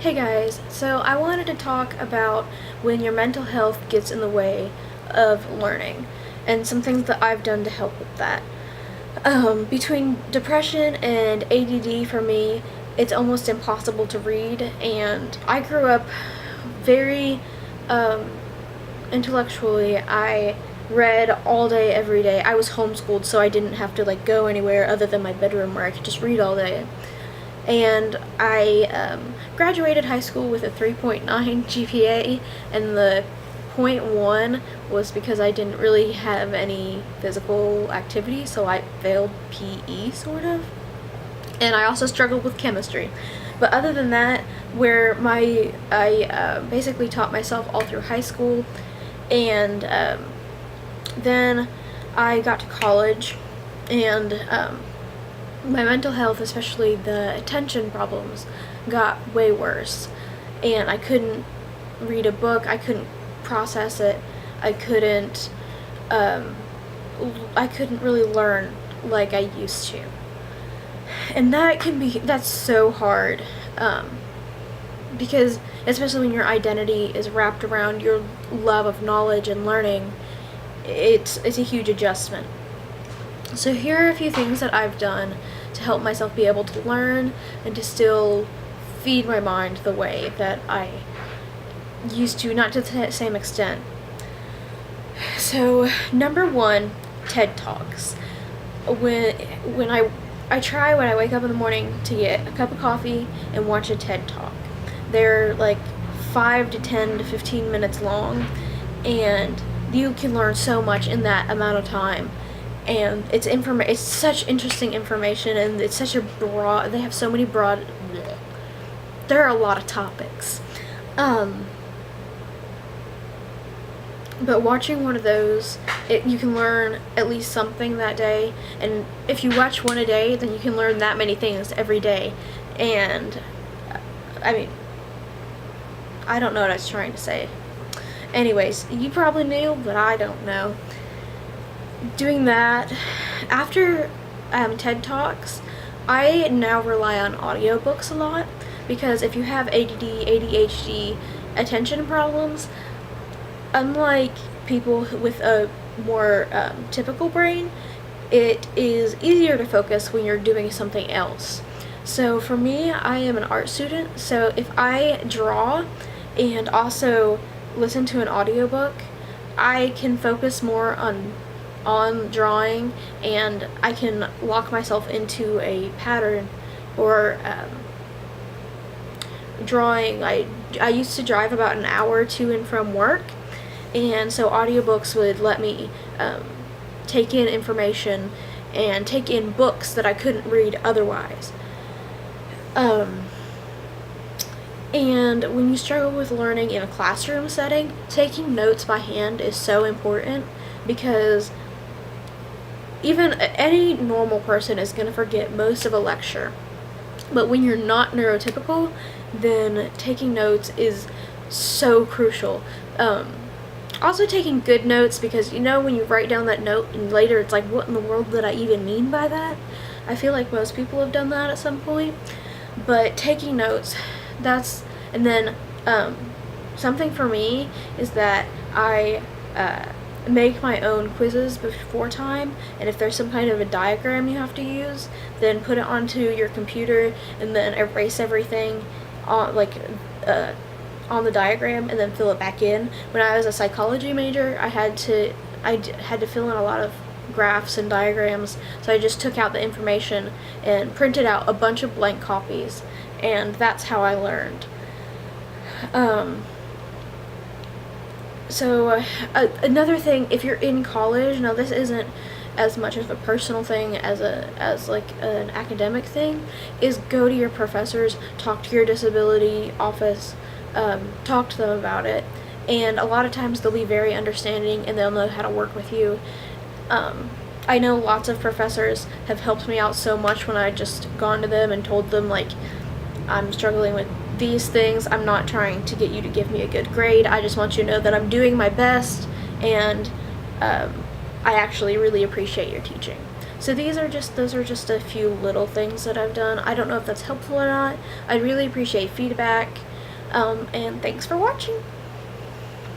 Hey guys, so I wanted to talk about when your mental health gets in the way of learning and some things that I've done to help with that. Between depression and ADD for me, it's almost impossible to read, and I grew up very um, intellectually. I read all day, every day. I was homeschooled, so I didn't have to go anywhere other than my bedroom where I could just read all day. And I graduated high school with a 3.9 GPA, and the .1 was because I didn't really have any physical activity, so I failed PE, sort of. And I also struggled with chemistry. But other than that, I basically taught myself all through high school, and then I got to college, and my mental health, especially the attention problems, got way worse. And I couldn't read a book, I couldn't process it, I couldn't, I couldn't really learn like I used to. And that's so hard, because especially when your identity is wrapped around your love of knowledge and learning, it's a huge adjustment. So here are a few things that I've done to help myself be able to learn and to still feed my mind the way that I used to, not to the same extent. So number one, TED Talks. When I try when I wake up in the morning to get a cup of coffee and watch a TED Talk. They're 5 to 10 to 15 minutes long, and you can learn so much in that amount of time. And it's such interesting information, and it's such a broad, they have so many broad, bleh. There are a lot of topics. But watching one of those, you can learn at least something that day, and if you watch one a day, then you can learn that many things every day. And I mean, I don't know what I was trying to say. Anyways, you probably knew, but I don't know. Doing that, after TED Talks, I now rely on audiobooks a lot, because if you have ADD, ADHD, attention problems, unlike people with a more typical brain, it is easier to focus when you're doing something else. So for me, I am an art student, so if I draw and also listen to an audiobook, I can focus more on drawing, and I can lock myself into a pattern or drawing. I used to drive about an hour to and from work, and so audiobooks would let me take in information and take in books that I couldn't read otherwise. And when you struggle with learning in a classroom setting, taking notes by hand is so important, because even any normal person is going to forget most of a lecture. But when you're not neurotypical, then taking notes is so crucial. Also taking good notes, because when you write down that note and later it's like, what in the world did I even mean by that? I feel like most people have done that at some point. But taking notes, and then something for me is that I make my own quizzes before time, and if there's some kind of a diagram you have to use, then put it onto your computer and then erase everything on on the diagram and then fill it back in. When I was a psychology major, I had to fill in a lot of graphs and diagrams, so I just took out the information and printed out a bunch of blank copies, and that's how I learned. So another thing, if you're in college, now this isn't as much of a personal thing as an academic thing, is go to your professors, talk to your disability office, talk to them about it, and a lot of times they'll be very understanding and they'll know how to work with you. I know lots of professors have helped me out so much when I just gone to them and told them, I'm struggling with these things. I'm not trying to get you to give me a good grade. I just want you to know that I'm doing my best, and I actually really appreciate your teaching. So those are just a few little things that I've done. I don't know if that's helpful or not. I'd really appreciate feedback, And thanks for watching.